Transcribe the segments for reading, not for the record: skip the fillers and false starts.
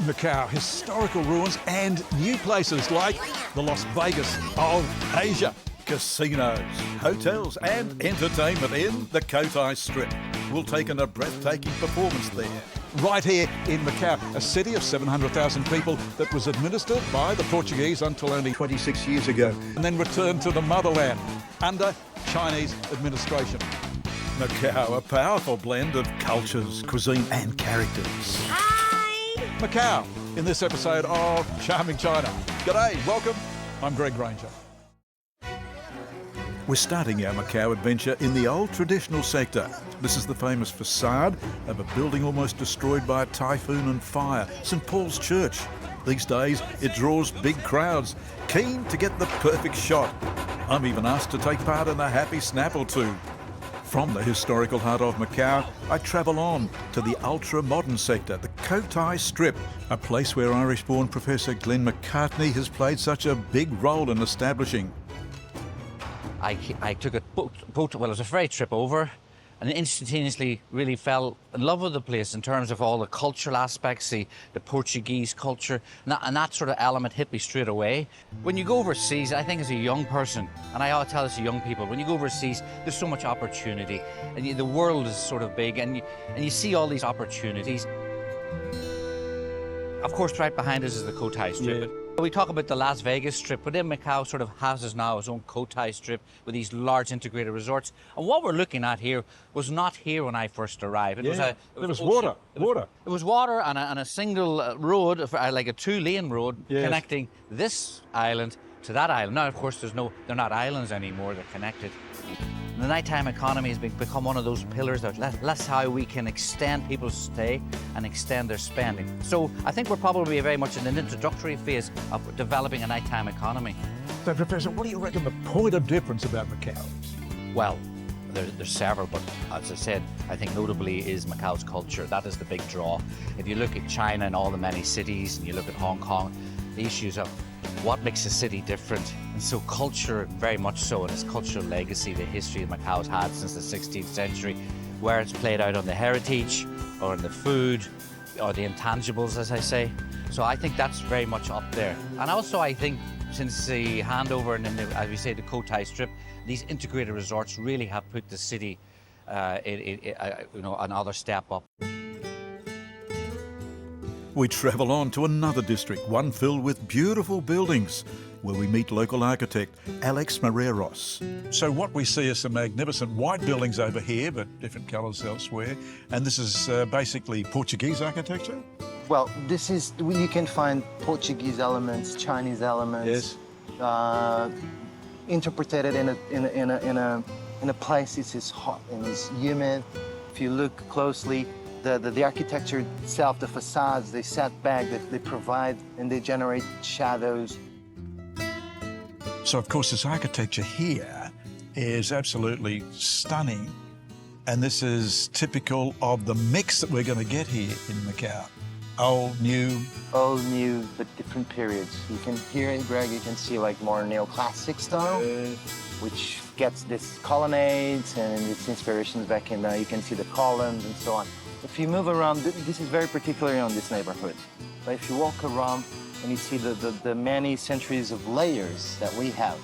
Macau, historical ruins and new places like the Las Vegas of Asia. Casinos, hotels and entertainment in the Cotai Strip. We'll take in a breathtaking performance there. Right here in Macau, a city of 700,000 people that was administered by the Portuguese until only 26 years ago, and then returned to the motherland under Chinese administration. Macau, a powerful blend of cultures, cuisine and characters. Hi! Macau, in this episode of Charming China. G'day, welcome. I'm Greg Granger. We're starting our Macau adventure in the old traditional sector. This is the famous facade of a building almost destroyed by a typhoon and fire, St Paul's Church. These days it draws big crowds, keen to get the perfect shot. I'm even asked to take part in a happy snap or two. From the historical heart of Macau, I travel on to the ultra-modern sector, the Cotai Strip, a place where Irish-born Professor Glenn McCartney has played such a big role in establishing. I took a boat, well, it was a ferry trip over, and instantaneously really fell in love with the place in terms of all the cultural aspects, the Portuguese culture, and that sort of element hit me straight away. When you go overseas, I think as a young person, and I tell this to young people, when you go overseas, there's so much opportunity, and the world is sort of big, and you see all these opportunities. Of course, right behind us is the Cotai Strip. Yeah. We talk about the Las Vegas Strip, but then Macau sort of has now its own Cotai Strip with these large integrated resorts. And what we're looking at here was not here when I first arrived. It was water. It was water and a single road, like a two-lane road, Yes. connecting this island to that island. Now, of course, they're not islands anymore, they're connected. The nighttime economy has become one of those pillars that's how we can extend people's stay and extend their spending. So I think we're probably very much in an introductory phase of developing a nighttime economy. So, Professor, what do you reckon the point of difference about Macau? Well, there's several, but as I said, I think notably is Macau's culture. That is the big draw. If you look at China and all the many cities, and you look at Hong Kong, the issues of what makes a city different. And so culture, very much so, and its cultural legacy, the history that Macau's had since the 16th century, where it's played out on the heritage, or in the food, or the intangibles, as I say. So I think that's very much up there. And also I think since the handover and as we say, the Cotai Strip, these integrated resorts really have put the city another step up. We travel on to another district, one filled with beautiful buildings, where we meet local architect Alex Moreiros. So what we see is some magnificent white buildings over here, but different colours elsewhere. And this is basically Portuguese architecture? Well, you can find Portuguese elements, Chinese elements, interpreted in a place that is hot and is humid. If you look closely, the architecture itself, the facades, they set back, they provide and they generate shadows. So, of course, this architecture here is absolutely stunning. And this is typical of the mix that we're going to get here in Macau. Old, new. Old, new, but different periods. You can hear it, Greg, you can see like more neoclassic style, which gets this colonnades and its inspirations back in you can see the columns and so on. If you move around, this is very particular on this neighborhood. But if you walk around and you see the many centuries of layers that we have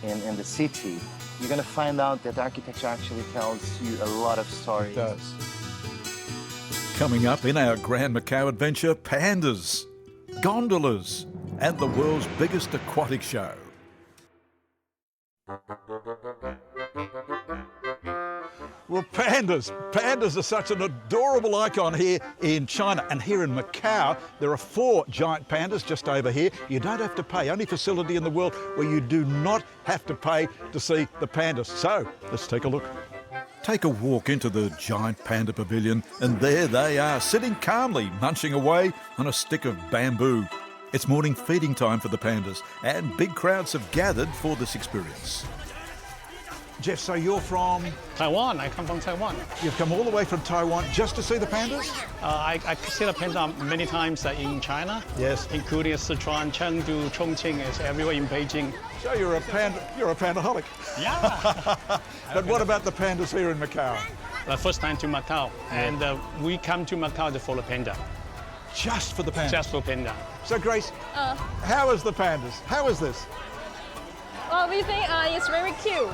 in the city, you're going to find out that architecture actually tells you a lot of stories. It does. Coming up in our Grand Macau adventure, pandas, gondolas, and the world's biggest aquatic show. Well, pandas are such an adorable icon here in China. And here in Macau, there are 4 giant pandas just over here. You don't have to pay. Only facility in the world where you do not have to pay to see the pandas. So, let's take a look. Take a walk into the giant panda pavilion, and there they are, sitting calmly, munching away on a stick of bamboo. It's morning feeding time for the pandas, and big crowds have gathered for this experience. Jeff, so you're from? Taiwan. I come from Taiwan. You've come all the way from Taiwan just to see the pandas? I see the panda many times in China. Yes. Including Sichuan, Chengdu, Chongqing, it's everywhere in Beijing. So you're a pandaholic. Yeah. But what about the pandas here in Macau? The first time to Macau, and we come to Macau for the panda. just for the pandas? Just for panda. So, Grace, how is the pandas? How is this? Well, we think it's very cute.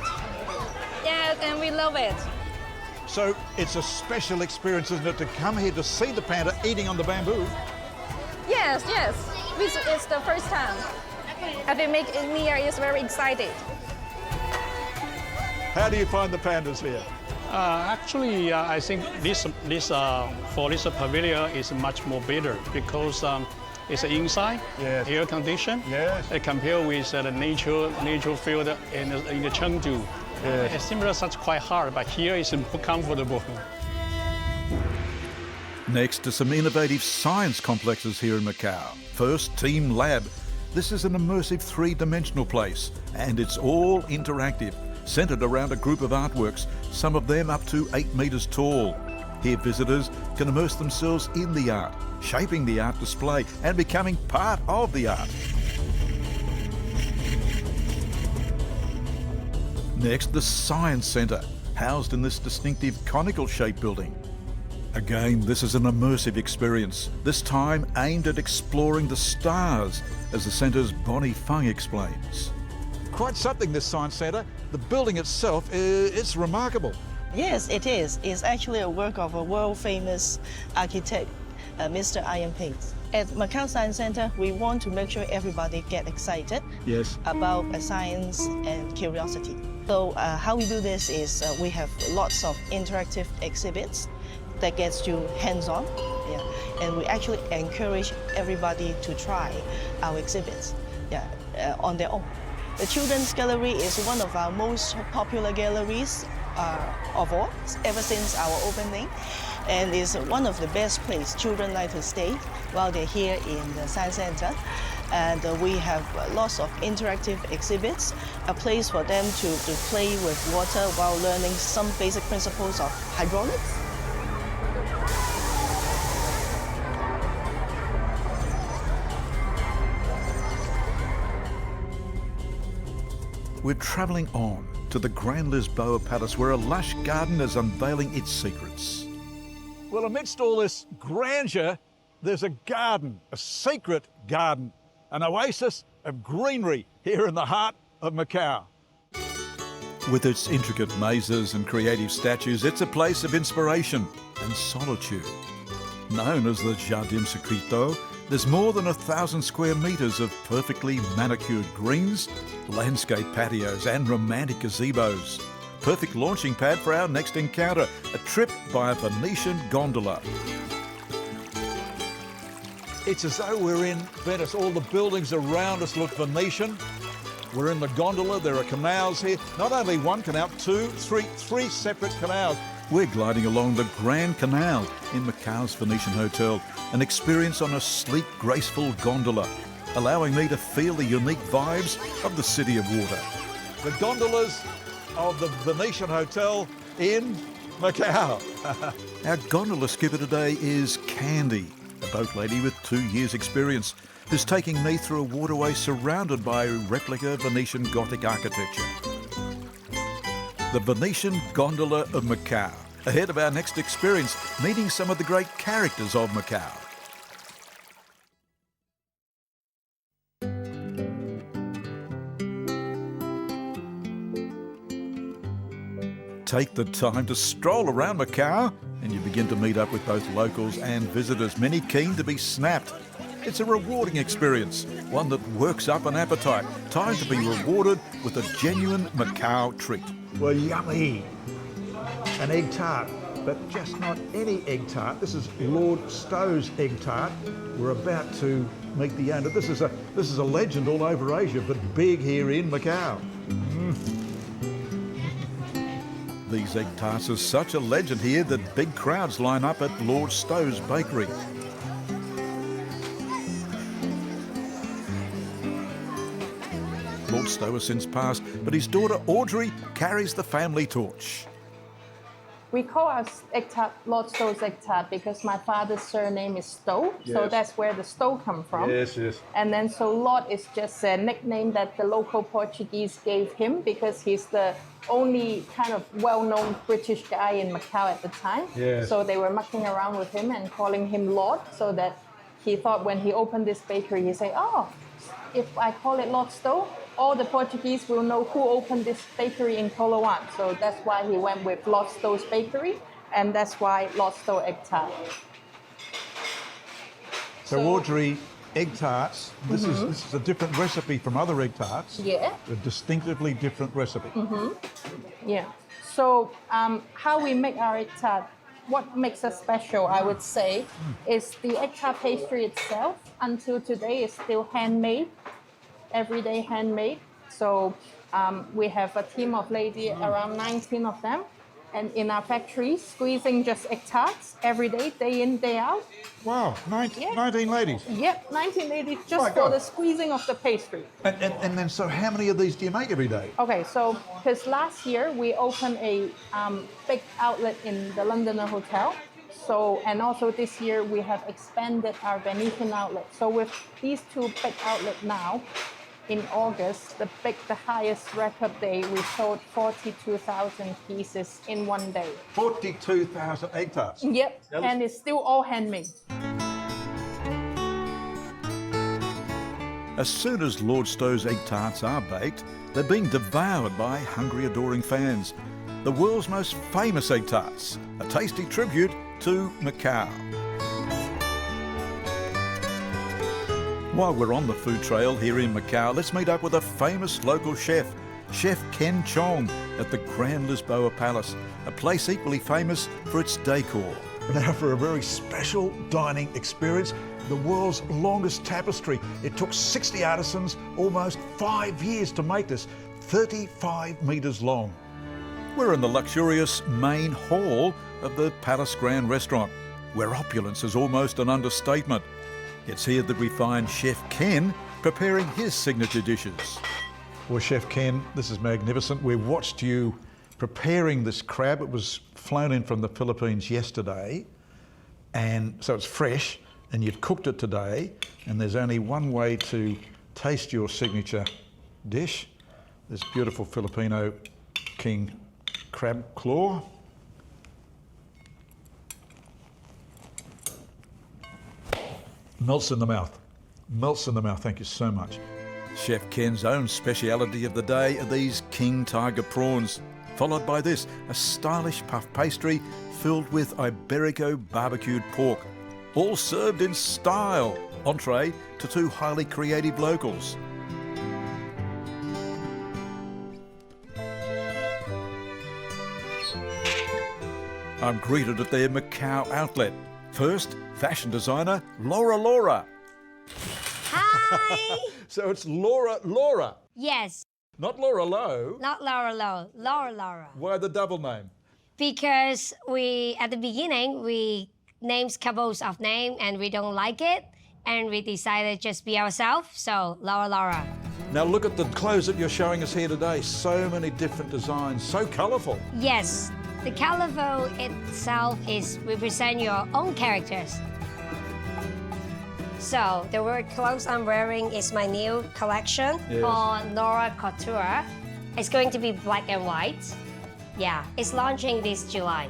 Yeah, and we love it. So, it's a special experience, isn't it, to come here to see the panda eating on the bamboo? Yes, yes. It's the first time. I think me is very excited. How do you find the pandas here? Actually, I think this for this pavilion is much more better because it's inside, Yes. air conditioned. Yes. Compared with the nature field in the Chengdu. Yes. It's similar, such quite hard, but here it's more comfortable. Next to some innovative science complexes here in Macau. First, Team Lab. This is an immersive three-dimensional place, and it's all interactive, centred around a group of artworks, some of them up to 8 metres tall. Here visitors can immerse themselves in the art, shaping the art display and becoming part of the art. Next, the Science Centre, housed in this distinctive conical-shaped building. Again, this is an immersive experience, this time aimed at exploring the stars, as the centre's Bonnie Fung explains. Quite something, this science centre. The building itself, it's remarkable. Yes, it is. It's actually a work of a world-famous architect, Mr. Ian Pace. At Macau Science Centre, we want to make sure everybody get excited Yes. about science and curiosity. So how we do this is we have lots of interactive exhibits that gets you hands-on, and we actually encourage everybody to try our exhibits on their own. The Children's Gallery is one of our most popular galleries of all, ever since our opening, and is one of the best places children like to stay while they're here in the Science Centre. And we have lots of interactive exhibits, a place for them to play with water while learning some basic principles of hydraulics. We're travelling on to the Grand Lisboa Palace, where a lush garden is unveiling its secrets. Well, amidst all this grandeur, there's a garden, a secret garden, an oasis of greenery here in the heart of Macau. With its intricate mazes and creative statues, it's a place of inspiration and solitude. Known as the Jardim Secreto, there's more than 1,000 square metres of perfectly manicured greens, landscape patios and romantic gazebos. Perfect launching pad for our next encounter, a trip by a Venetian gondola. It's as though we're in Venice. All the buildings around us look Venetian. We're in the gondola, there are canals here. Not only one canal, two, three separate canals. We're gliding along the Grand Canal in Macau's Venetian Hotel, an experience on a sleek, graceful gondola, allowing me to feel the unique vibes of the City of Water. The gondolas of the Venetian Hotel in Macau. Our gondola skipper today is Candy, a boat lady with 2 years' experience, who's taking me through a waterway surrounded by replica Venetian Gothic architecture. The Venetian Gondola of Macau, ahead of our next experience, meeting some of the great characters of Macau. Take the time to stroll around Macau and you begin to meet up with both locals and visitors, many keen to be snapped. It's a rewarding experience, one that works up an appetite. Time to be rewarded with a genuine Macau treat. Well, yummy. An egg tart, but just not any egg tart. This is Lord Stow's egg tart. We're about to meet the owner. This is a legend all over Asia, but big here in Macau. These egg tarts are such a legend here that big crowds line up at Lord Stow's bakery. Lord Stow has since passed, but his daughter Audrey carries the family torch. We call our egg tart Lord Stow's egg tart because my father's surname is Stow, so Yes. that's where the Stow come from. Yes. And then so Lord is just a nickname that the local Portuguese gave him because he's the only kind of well-known British guy in Macau at the time. Yes. So they were mucking around with him and calling him Lord so that he thought when he opened this bakery, he said, oh, if I call it Lotsto, all the Portuguese will know who opened this bakery in Palawan. So that's why he went with Lotsto's Bakery, and that's why Lotsto egg tart. So Audrey, egg tarts, this is a different recipe from other egg tarts. Yeah. A distinctively different recipe. Yeah. So how we make our egg tart, what makes us special, I would say, is the egg tart pastry itself. Until today, is still handmade, everyday handmade. So we have a team of ladies, around 19 of them, and in our factory, squeezing just egg tarts every day, day in, day out. Wow, 19 ladies. Yep, 19 ladies just My for God. the squeezing of the pastry. And then, so how many of these do you make every day? Okay, so because last year we opened a big outlet in the Londoner Hotel. So, and also this year we have expanded our Venetian outlet. So with these two big outlets now, in August, the highest record day, we sold 42,000 pieces in one day. 42,000 egg tarts. Yep, and it's still all handmade. As soon as Lord Stowe's egg tarts are baked, they're being devoured by hungry, adoring fans. The world's most famous egg tarts, a tasty tribute to Macau. While we're on the food trail here in Macau, let's meet up with a famous local chef, Chef Ken Chong, at the Grand Lisboa Palace, a place equally famous for its decor. Now for a very special dining experience, the world's longest tapestry. It took 60 artisans almost 5 years to make this, 35 metres long. We're in the luxurious main hall of the Palace Grand Restaurant, where opulence is almost an understatement. It's here that we find Chef Ken preparing his signature dishes. Well, Chef Ken, this is magnificent. We watched you preparing this crab. It was flown in from the Philippines yesterday, and so it's fresh, and you've cooked it today, and there's only one way to taste your signature dish, this beautiful Filipino king crab claw. Melts in the mouth. Melts in the mouth, thank you so much. Chef Ken's own speciality of the day are these king tiger prawns, followed by this, a stylish puff pastry filled with Iberico barbecued pork, all served in style, entree to two highly creative locals. I'm greeted at their Macau outlet. First, fashion designer Laura. Hi! So it's Laura. Yes, Not Laura Lowe. not Laura Lowe, Laura. Why the double name? Because at the beginning, we named couples of name and we don't like it. And we decided just be ourselves, so Laura. Now look at the clothes that you're showing us here today. So many different designs, so colourful. Yes, the colourful itself is represent your own characters. So the word clothes I'm wearing is my new collection called Nora Couture. It's going to be black and white. Yeah, it's launching this July.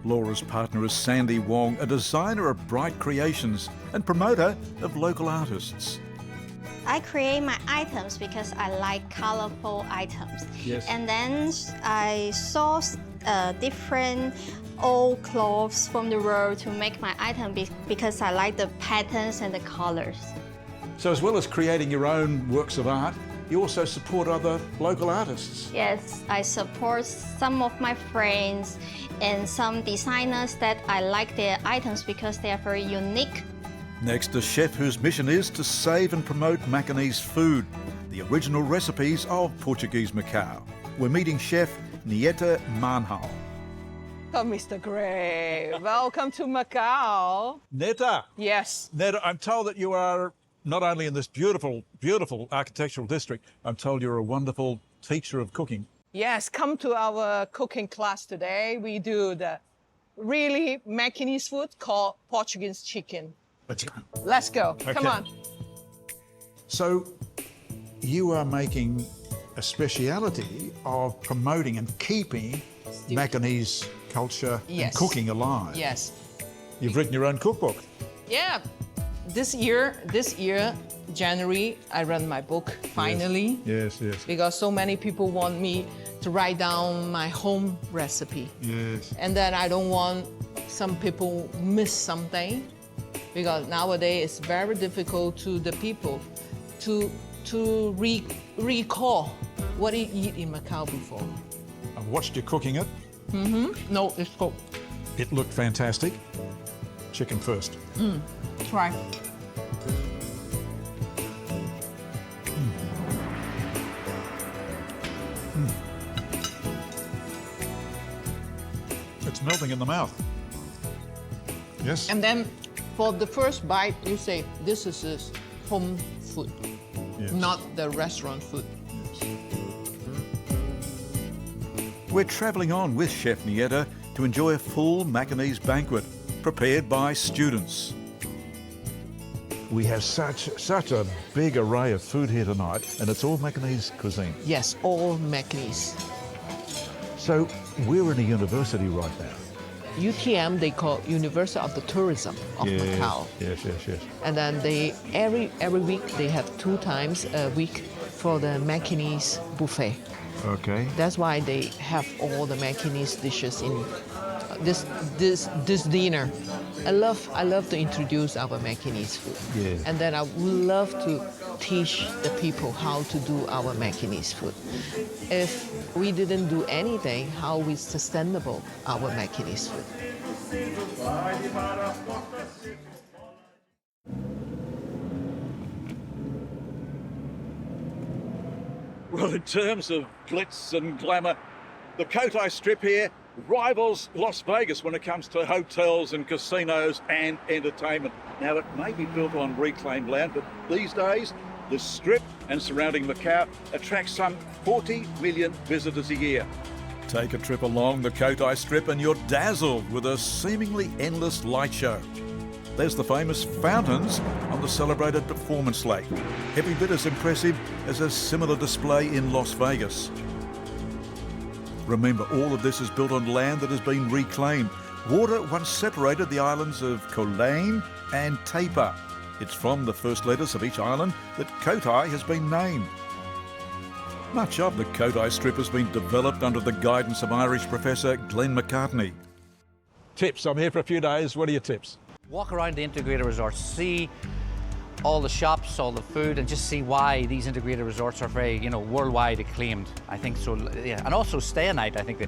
Laura's partner is Sandy Wong, a designer of bright creations and promoter of local artists. I create my items because I like colorful items. Yes. And then I source different old clothes from the world to make my item because I like the patterns and the colors. So as well as creating your own works of art, you also support other local artists. Yes, I support some of my friends and some designers that I like their items because they are very unique. Next, a chef whose mission is to save and promote Macanese food, the original recipes of Portuguese Macau. We're meeting Chef Nieta Manhal. Oh, Mr. Gray, welcome to Macau. Neta. Yes. Neta, I'm told that you are not only in this beautiful, beautiful architectural district, I'm told you're a wonderful teacher of cooking. Yes, come to our cooking class today. We do the really Macanese food called Portuguese chicken. Let's go. Let's go. Come on. So you are making a speciality of promoting and keeping Macanese culture and Yes. cooking alive. Yes. You've written your own cookbook. Yeah. this year, January, I run my book finally. Yes, yes. Because so many people want me to write down my home recipe. Yes. And then I don't want some people miss something, because nowadays it's very difficult to the people to recall what they eat in Macau before. I've watched you cooking it. No, it's cooked. It looked fantastic. Chicken first. Try. It's melting in the mouth. Yes? And then for the first bite, you say, this is home food, Yes. not the restaurant food. We're travelling on with Chef Nieta to enjoy a full Macanese banquet prepared by students. We have such a big array of food here tonight, and it's all Macanese cuisine. Yes, all Macanese. So we're in a university right now. UTM, they call University of the Tourism of Macau. Yes, yes, yes. And then they every week they have 2 times a week for the Macanese buffet. Okay. That's why they have all the Macanese dishes in this dinner. I love to introduce our Macanese food. Yeah. And then I would love to teach the people how to do our Macanese food. If we didn't do anything, how we sustainable our Macanese food? Well, in terms of glitz and glamour, the Cotai Strip here rivals Las Vegas when it comes to hotels and casinos and entertainment. Now, it may be built on reclaimed land, but these days, the Strip and surrounding Macau attracts some 40 million visitors a year. Take a trip along the Cotai Strip and you're dazzled with a seemingly endless light show. There's the famous fountains on the celebrated Performance Lake, every bit as impressive as a similar display in Las Vegas. Remember, all of this is built on land that has been reclaimed. Water once separated the islands of Cotai and Taipa. It's from the first letters of each island that Cotai has been named. Much of the Cotai Strip has been developed under the guidance of Irish professor Glenn McCartney. Tips, I'm here for a few days. What are your tips? Walk around the integrated resorts, see all the shops, all the food, and just see why these integrated resorts are very, worldwide acclaimed. I think so, yeah. And also stay a night, I think.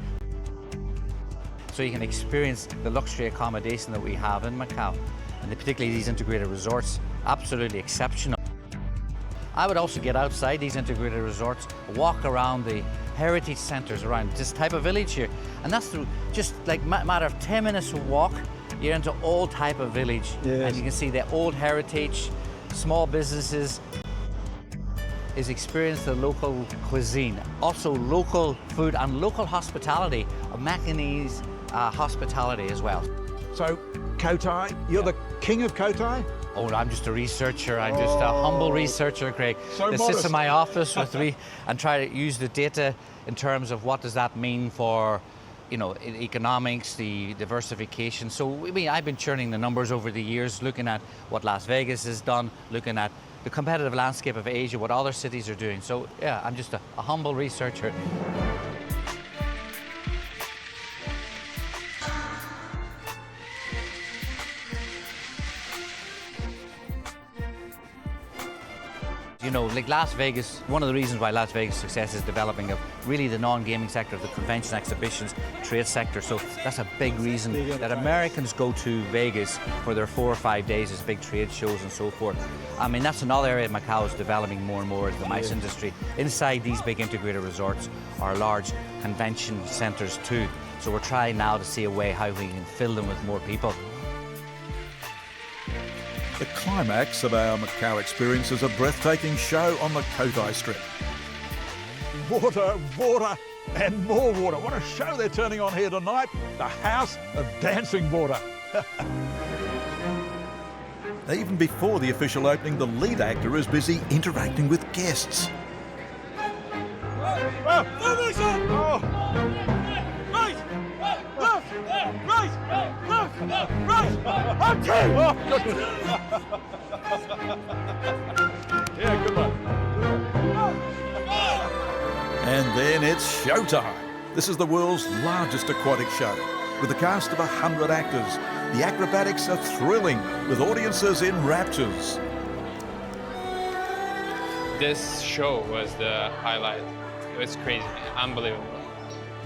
So you can experience the luxury accommodation that we have in Macau. And particularly these integrated resorts, absolutely exceptional. I would also get outside these integrated resorts, walk around the heritage centres around this type of village here. And that's through just like matter of 10 minutes walk, you're into all type of village. Yes. And you can see the old heritage, small businesses, is experience the local cuisine. Also local food and local hospitality, of Macanese hospitality as well. So, Cotai, you're the king of Cotai? Oh, I'm just a researcher. I'm just a humble researcher, Craig. So that modest. sits in my office with me and try to use the data in terms of what does that mean for, economics, the diversification. So, I've been churning the numbers over the years, looking at what Las Vegas has done, looking at the competitive landscape of Asia, what other cities are doing. So, yeah, I'm just a humble researcher. Like Las Vegas, one of the reasons why Las Vegas' success is developing of really the non-gaming sector, of the convention exhibitions, trade sector. So that's a big reason that Americans go to Vegas for their 4 or 5 days as big trade shows and so forth. That's another area Macau is developing more and more as the MICE industry. Inside these big integrated resorts are large convention centres too. So we're trying now to see a way how we can fill them with more people. The climax of our Macau experience is a breathtaking show on the Cotai Strip. Water, water, and more water. What a show they're turning on here tonight. The House of Dancing Water. Even before the official opening, the lead actor is busy interacting with guests. Right, left, Yeah, good one. And then it's showtime. This is the world's largest aquatic show. With a cast of 100 actors, the acrobatics are thrilling, with audiences in raptures. This show was the highlight. It was crazy, unbelievable.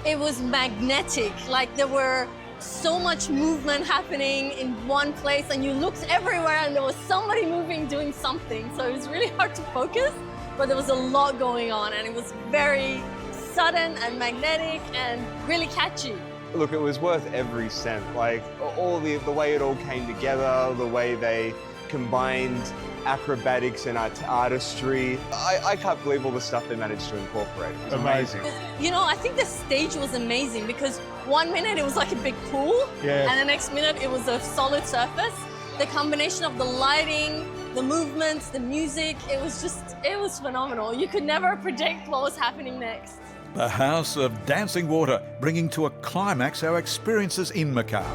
It was magnetic, like there were so much movement happening in one place and you looked everywhere and there was somebody moving, doing something. So it was really hard to focus, but there was a lot going on and it was very sudden and magnetic and really catchy. Look, it was worth every cent. Like all the way it all came together, the way they combined acrobatics and artistry. I can't believe all the stuff they managed to incorporate. It was amazing. You know, I think the stage was amazing because 1 minute it was like a big pool, and the next minute it was a solid surface. The combination of the lighting, the movements, the music, it was phenomenal. You could never predict what was happening next. The House of Dancing Water, bringing to a climax our experiences in Macau.